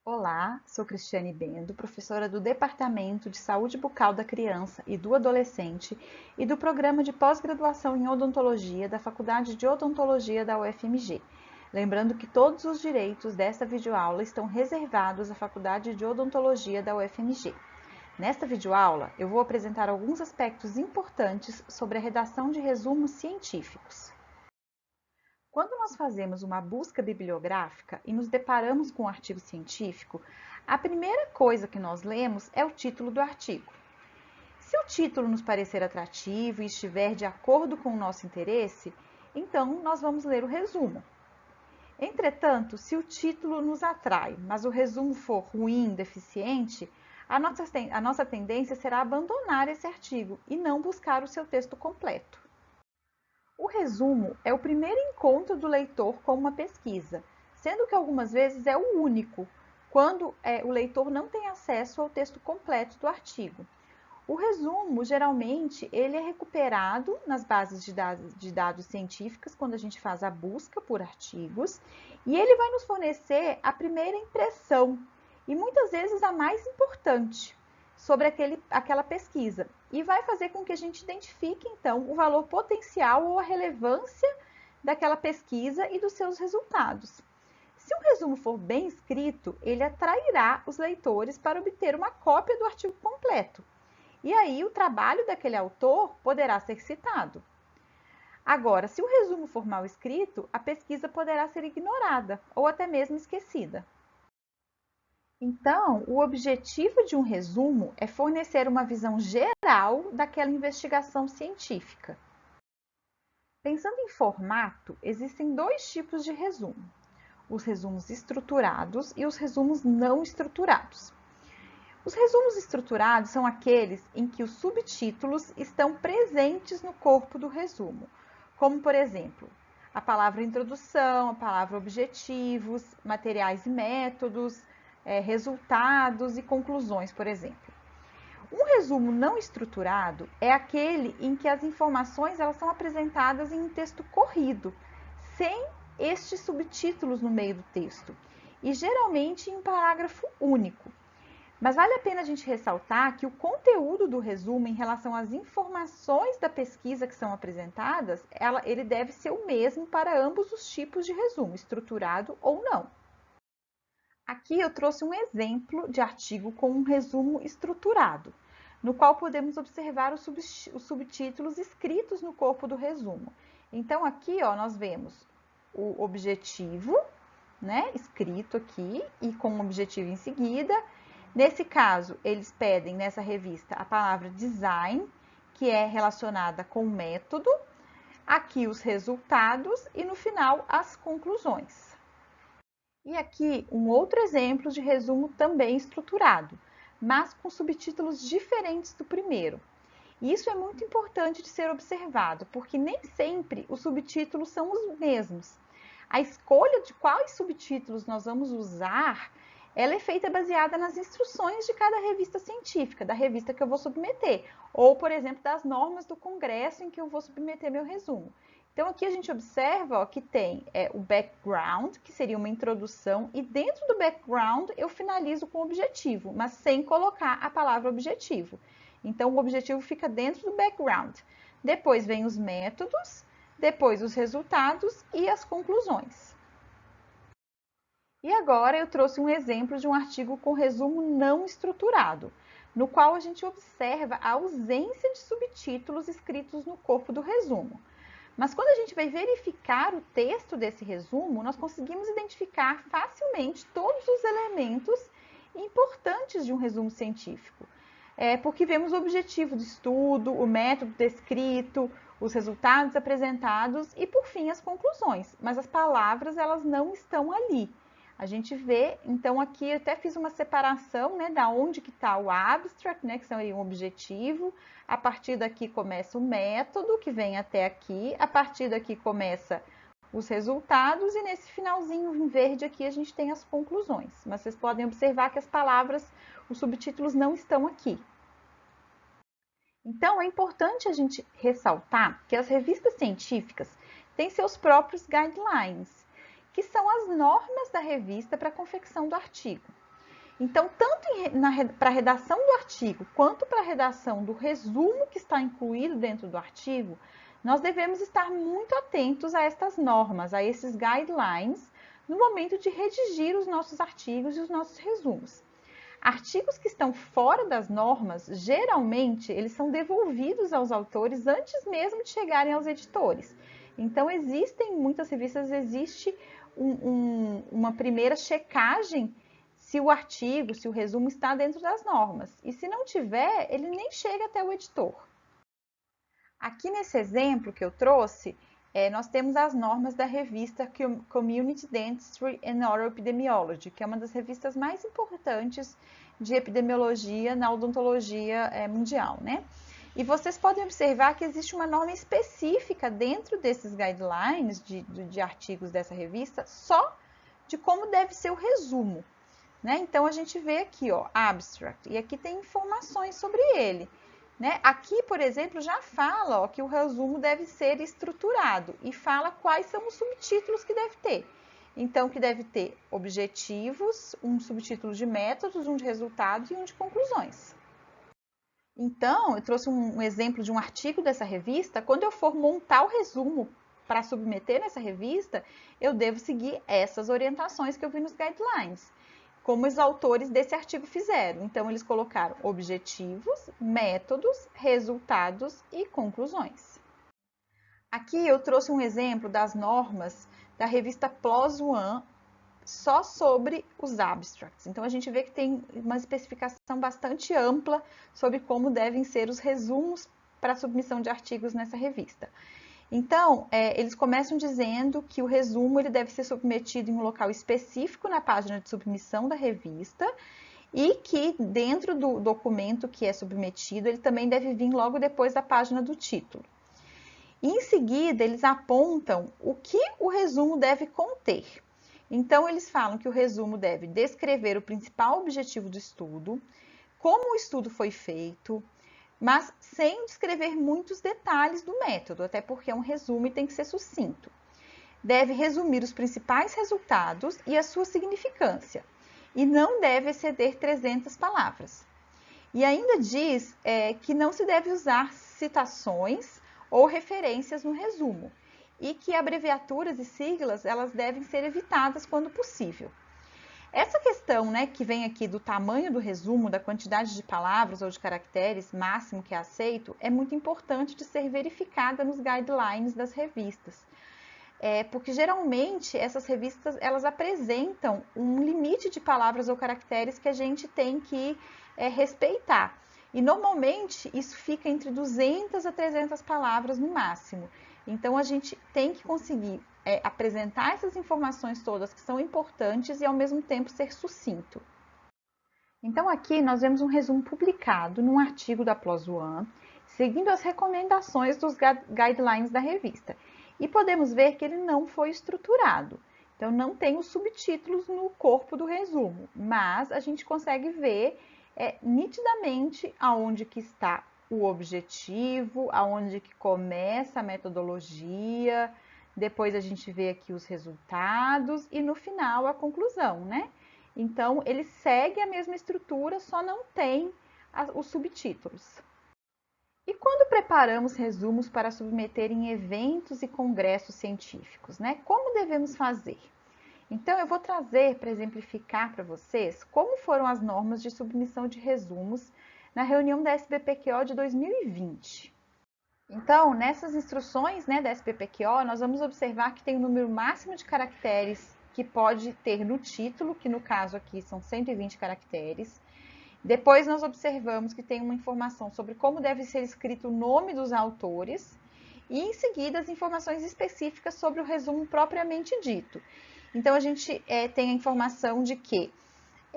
Olá, sou Cristiane Bendo, professora do Departamento de Saúde Bucal da Criança e do Adolescente e do Programa de Pós-Graduação em Odontologia da Faculdade de Odontologia da UFMG. Lembrando que todos os direitos desta videoaula estão reservados à Faculdade de Odontologia da UFMG. Nesta videoaula, eu vou apresentar alguns aspectos importantes sobre a redação de resumos científicos. Quando nós fazemos uma busca bibliográfica e nos deparamos com um artigo científico, a primeira coisa que nós lemos é o título do artigo. Se o título nos parecer atrativo e estiver de acordo com o nosso interesse, então nós vamos ler o resumo. Entretanto, se o título nos atrai, mas o resumo for ruim, deficiente, a nossa tendência será abandonar esse artigo e não buscar o seu texto completo. O resumo é o primeiro encontro do leitor com uma pesquisa, sendo que algumas vezes é o único, quando o leitor não tem acesso ao texto completo do artigo. O resumo, geralmente, ele é recuperado nas bases de dados científicas, quando a gente faz a busca por artigos, e ele vai nos fornecer a primeira impressão, e muitas vezes a mais importante, sobre aquela pesquisa, e vai fazer com que a gente identifique, então, o valor potencial ou a relevância daquela pesquisa e dos seus resultados. Se um resumo for bem escrito, ele atrairá os leitores para obter uma cópia do artigo completo. E aí o trabalho daquele autor poderá ser citado. Agora, se o resumo for mal escrito, a pesquisa poderá ser ignorada ou até mesmo esquecida. Então, o objetivo de um resumo é fornecer uma visão geral daquela investigação científica. Pensando em formato, existem dois tipos de resumo: os resumos estruturados e os resumos não estruturados. Os resumos estruturados são aqueles em que os subtítulos estão presentes no corpo do resumo, como, por exemplo, a palavra introdução, a palavra objetivos, materiais e métodos, resultados e conclusões, por exemplo. Um resumo não estruturado é aquele em que as informações elas são apresentadas em um texto corrido, sem estes subtítulos no meio do texto, e geralmente em um parágrafo único. Mas vale a pena a gente ressaltar que o conteúdo do resumo em relação às informações da pesquisa que são apresentadas, ele deve ser o mesmo para ambos os tipos de resumo, estruturado ou não. Aqui eu trouxe um exemplo de artigo com um resumo estruturado, no qual podemos observar os subtítulos escritos no corpo do resumo. Então, aqui ó, nós vemos o objetivo, né, escrito aqui e com um objetivo em seguida. Nesse caso, eles pedem nessa revista a palavra design, que é relacionada com método, aqui os resultados e no final as conclusões. E aqui um outro exemplo de resumo também estruturado, mas com subtítulos diferentes do primeiro. E isso é muito importante de ser observado, porque nem sempre os subtítulos são os mesmos. A escolha de quais subtítulos nós vamos usar, ela é feita baseada nas instruções de cada revista científica, da revista que eu vou submeter, ou, por exemplo, das normas do congresso em que eu vou submeter meu resumo. Então, aqui a gente observa ó, que tem o background, que seria uma introdução, e dentro do background eu finalizo com o objetivo, mas sem colocar a palavra objetivo. Então, o objetivo fica dentro do background. Depois vem os métodos, depois os resultados e as conclusões. E agora eu trouxe um exemplo de um artigo com resumo não estruturado, no qual a gente observa a ausência de subtítulos escritos no corpo do resumo. Mas quando a gente vai verificar o texto desse resumo, nós conseguimos identificar facilmente todos os elementos importantes de um resumo científico. Porque vemos o objetivo do estudo, o método descrito, os resultados apresentados e, por fim, as conclusões. Mas as palavras, elas não estão ali. A gente vê, então aqui eu até fiz uma separação, né, da onde que está o abstract, né, que seria um objetivo. A partir daqui começa o método, que vem até aqui. A partir daqui começa os resultados e nesse finalzinho em verde aqui a gente tem as conclusões. Mas vocês podem observar que as palavras, os subtítulos não estão aqui. Então, é importante a gente ressaltar que as revistas científicas têm seus próprios guidelines, que são as normas da revista para a confecção do artigo. Então, tanto para a redação do artigo, quanto para a redação do resumo que está incluído dentro do artigo, nós devemos estar muito atentos a estas normas, a esses guidelines, no momento de redigir os nossos artigos e os nossos resumos. Artigos que estão fora das normas, geralmente, eles são devolvidos aos autores antes mesmo de chegarem aos editores. Então, existem, em muitas revistas, existe uma primeira checagem se o artigo, se o resumo está dentro das normas. E se não tiver, ele nem chega até o editor. Aqui nesse exemplo que eu trouxe, nós temos as normas da revista Community Dentistry and Oral Epidemiology, que é uma das revistas mais importantes de epidemiologia na odontologia mundial, né? E vocês podem observar que existe uma norma específica dentro desses guidelines de artigos dessa revista, só de como deve ser o resumo, né? Então, a gente vê aqui, ó, abstract, e aqui tem informações sobre ele. Né? Aqui, por exemplo, já fala que o resumo deve ser estruturado e fala quais são os subtítulos que deve ter. Então, que deve ter objetivos, um subtítulo de métodos, um de resultados e um de conclusões. Então, eu trouxe um exemplo de um artigo dessa revista. Quando eu for montar o resumo para submeter nessa revista, eu devo seguir essas orientações que eu vi nos guidelines, como os autores desse artigo fizeram. Então, eles colocaram objetivos, métodos, resultados e conclusões. Aqui eu trouxe um exemplo das normas da revista PLOS ONE, só sobre os abstracts. Então, a gente vê que tem uma especificação bastante ampla sobre como devem ser os resumos para a submissão de artigos nessa revista. Então, eles começam dizendo que o resumo ele deve ser submetido em um local específico na página de submissão da revista e que dentro do documento que é submetido, ele também deve vir logo depois da página do título. E, em seguida, eles apontam o que o resumo deve conter. Então, eles falam que o resumo deve descrever o principal objetivo do estudo, como o estudo foi feito, mas sem descrever muitos detalhes do método, até porque é um resumo e tem que ser sucinto. Deve resumir os principais resultados e a sua significância, e não deve exceder 300 palavras. E ainda diz que não se deve usar citações ou referências no resumo, e que abreviaturas e siglas elas devem ser evitadas quando possível. Essa questão, né, que vem aqui do tamanho do resumo, da quantidade de palavras ou de caracteres máximo que é aceito, é muito importante de ser verificada nos guidelines das revistas. Porque geralmente essas revistas elas apresentam um limite de palavras ou caracteres que a gente tem que respeitar. E normalmente isso fica entre 200 a 300 palavras no máximo. Então a gente tem que conseguir apresentar essas informações todas que são importantes e ao mesmo tempo ser sucinto. Então aqui nós vemos um resumo publicado num artigo da PLOS ONE, seguindo as recomendações dos guidelines da revista. E podemos ver que ele não foi estruturado. Então não tem os subtítulos no corpo do resumo, mas a gente consegue ver nitidamente aonde que está o objetivo, aonde que começa a metodologia, depois a gente vê aqui os resultados e no final a conclusão, né? Então, ele segue a mesma estrutura, só não tem os subtítulos. E quando preparamos resumos para submeter em eventos e congressos científicos, né? Como devemos fazer? Então, eu vou trazer para exemplificar para vocês como foram as normas de submissão de resumos na reunião da SBPQO de 2020. Então, nessas instruções, né, da SBPQO, nós vamos observar que tem um número máximo de caracteres que pode ter no título, que no caso aqui são 120 caracteres. Depois nós observamos que tem uma informação sobre como deve ser escrito o nome dos autores e em seguida as informações específicas sobre o resumo propriamente dito. Então, a gente tem a informação de que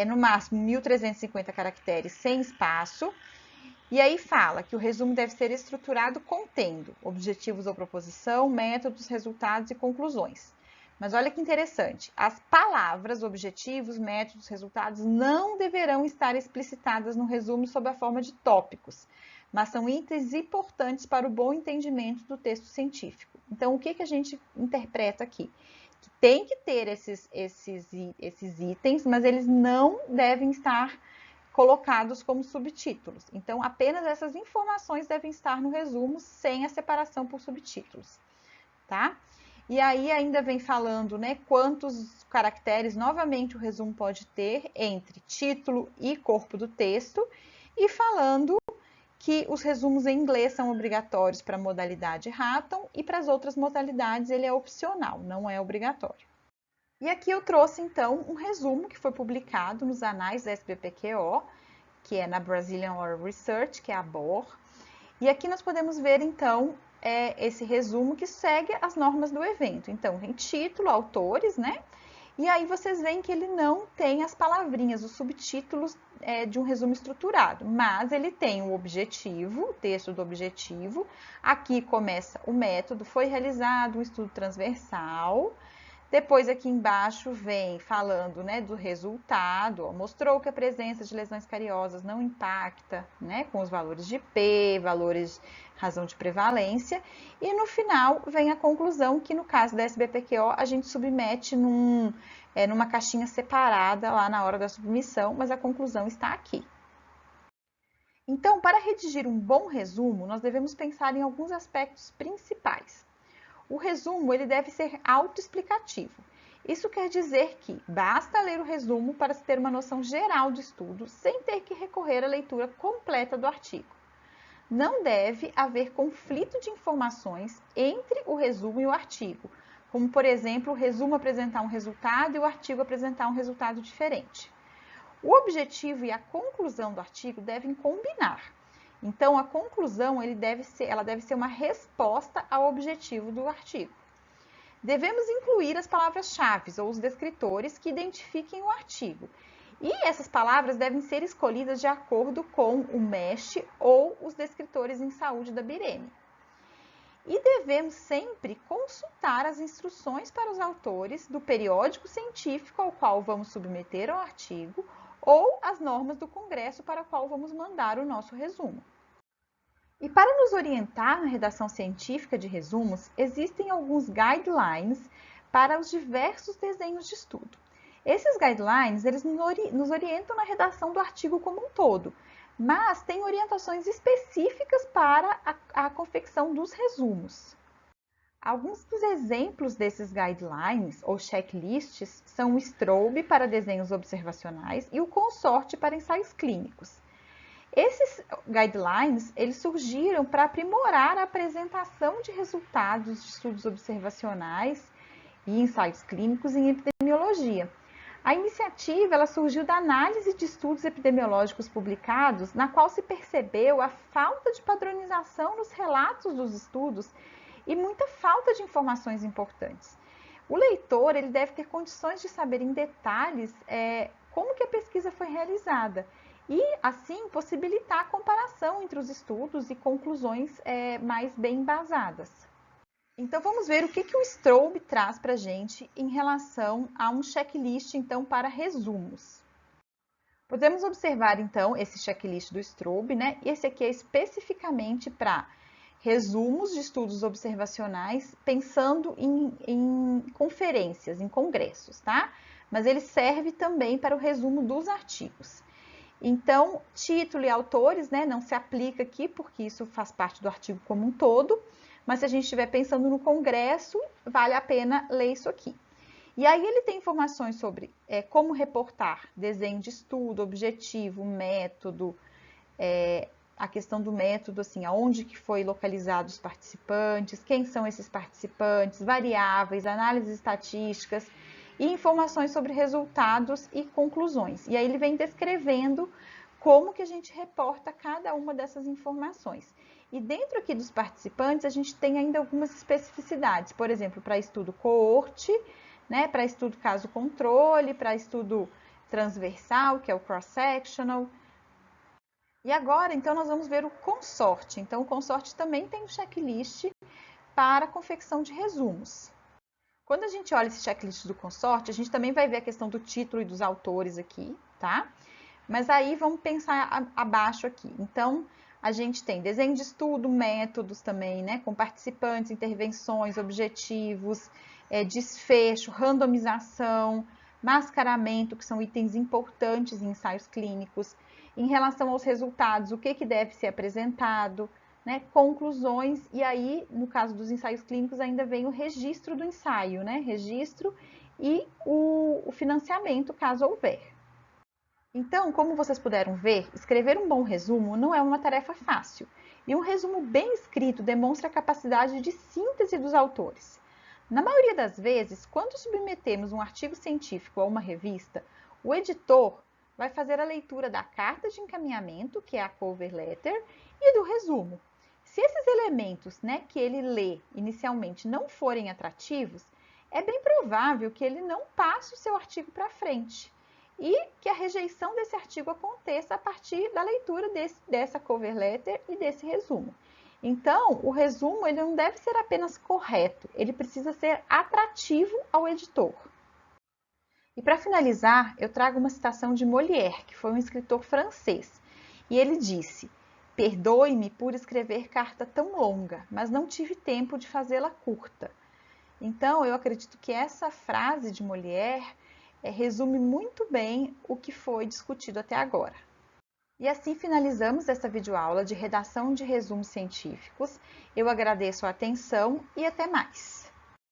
no máximo 1.350 caracteres sem espaço. E aí fala que o resumo deve ser estruturado contendo objetivos ou proposição, métodos, resultados e conclusões. Mas olha que interessante, as palavras, objetivos, métodos, resultados não deverão estar explicitadas no resumo sob a forma de tópicos, mas são itens importantes para o bom entendimento do texto científico. Então, o que a gente interpreta aqui? que tem que ter esses itens, mas eles não devem estar colocados como subtítulos. Então, apenas essas informações devem estar no resumo, sem a separação por subtítulos, tá? E aí ainda vem falando, né, quantos caracteres, novamente, o resumo pode ter entre título e corpo do texto, e falando que os resumos em inglês são obrigatórios para a modalidade Hackathon e para as outras modalidades ele é opcional, não é obrigatório. E aqui eu trouxe, então, um resumo que foi publicado nos anais da SBPQO, que é na Brazilian Oral Research, que é a BOR. E aqui nós podemos ver, então, esse resumo que segue as normas do evento. Então, tem título, autores, né? E aí vocês veem que ele não tem as palavrinhas, os subtítulos de um resumo estruturado, mas ele tem o objetivo, o texto do objetivo. Aqui começa o método, foi realizado um estudo transversal. Depois aqui embaixo vem falando, né, do resultado, ó, mostrou que a presença de lesões cariosas não impacta, né, com os valores de P, valores razão de prevalência, e no final vem a conclusão que no caso da SBPQO a gente submete numa caixinha separada lá na hora da submissão, mas a conclusão está aqui. Então, para redigir um bom resumo, nós devemos pensar em alguns aspectos principais. O resumo ele deve ser autoexplicativo. Isso quer dizer que basta ler o resumo para se ter uma noção geral do estudo, sem ter que recorrer à leitura completa do artigo. Não deve haver conflito de informações entre o resumo e o artigo, como, por exemplo, o resumo apresentar um resultado e o artigo apresentar um resultado diferente. O objetivo e a conclusão do artigo devem combinar. Então, a conclusão ela deve ser uma resposta ao objetivo do artigo. Devemos incluir as palavras-chave ou os descritores que identifiquem o artigo. E essas palavras devem ser escolhidas de acordo com o MESH ou os descritores em saúde da BIREME. E devemos sempre consultar as instruções para os autores do periódico científico ao qual vamos submeter ao artigo ou as normas do Congresso para o qual vamos mandar o nosso resumo. E para nos orientar na redação científica de resumos, existem alguns guidelines para os diversos desenhos de estudo. Esses guidelines, eles nos orientam na redação do artigo como um todo, mas tem orientações específicas para a confecção dos resumos. Alguns dos exemplos desses guidelines ou checklists são o Strobe para desenhos observacionais e o Consorte para ensaios clínicos. Esses guidelines, eles surgiram para aprimorar a apresentação de resultados de estudos observacionais e ensaios clínicos em epidemiologia. A iniciativa ela surgiu da análise de estudos epidemiológicos publicados, na qual se percebeu a falta de padronização nos relatos dos estudos e muita falta de informações importantes. O leitor ele deve ter condições de saber em detalhes como que a pesquisa foi realizada e, assim, possibilitar a comparação entre os estudos e conclusões mais bem embasadas. Então, vamos ver o que o Strobe traz para a gente em relação a um checklist, então, para resumos. Podemos observar, então, esse checklist do Strobe, né? E esse aqui é especificamente para resumos de estudos observacionais, pensando em conferências, em congressos, tá? Mas ele serve também para o resumo dos artigos. Então, título e autores, né, não se aplica aqui, porque isso faz parte do artigo como um todo, mas se a gente estiver pensando no congresso, vale a pena ler isso aqui. E aí ele tem informações sobre como reportar desenho de estudo, objetivo, método, a questão do método, assim, aonde que foi localizado os participantes, quem são esses participantes, variáveis, análises estatísticas, e informações sobre resultados e conclusões. E aí ele vem descrevendo como que a gente reporta cada uma dessas informações. E dentro aqui dos participantes, a gente tem ainda algumas especificidades, por exemplo, para estudo coorte, né, para estudo caso-controle, para estudo transversal, que é o cross-sectional. E agora, então, nós vamos ver o consorte. Então, o consorte também tem um checklist para a confecção de resumos. Quando a gente olha esse checklist do consorte, a gente também vai ver a questão do título e dos autores aqui, tá? Mas aí vamos pensar abaixo aqui. Então, a gente tem desenho de estudo, métodos também, né? Com participantes, intervenções, objetivos, desfecho, randomização, mascaramento, que são itens importantes em ensaios clínicos, em relação aos resultados, o que deve ser apresentado, né, conclusões, e aí, no caso dos ensaios clínicos, ainda vem o registro do ensaio, né, registro e o financiamento, caso houver. Então, como vocês puderam ver, escrever um bom resumo não é uma tarefa fácil, e um resumo bem escrito demonstra a capacidade de síntese dos autores. Na maioria das vezes, quando submetemos um artigo científico a uma revista, o editor vai fazer a leitura da carta de encaminhamento, que é a cover letter, e do resumo. Se esses elementos, né, que ele lê inicialmente não forem atrativos, é bem provável que ele não passe o seu artigo para frente e que a rejeição desse artigo aconteça a partir da leitura dessa cover letter e desse resumo. Então, o resumo ele não deve ser apenas correto, ele precisa ser atrativo ao editor. E para finalizar, eu trago uma citação de Molière, que foi um escritor francês, e ele disse: "Perdoe-me por escrever carta tão longa, mas não tive tempo de fazê-la curta." Então, eu acredito que essa frase de Molière resume muito bem o que foi discutido até agora. E assim finalizamos essa videoaula de redação de resumos científicos. Eu agradeço a atenção e até mais!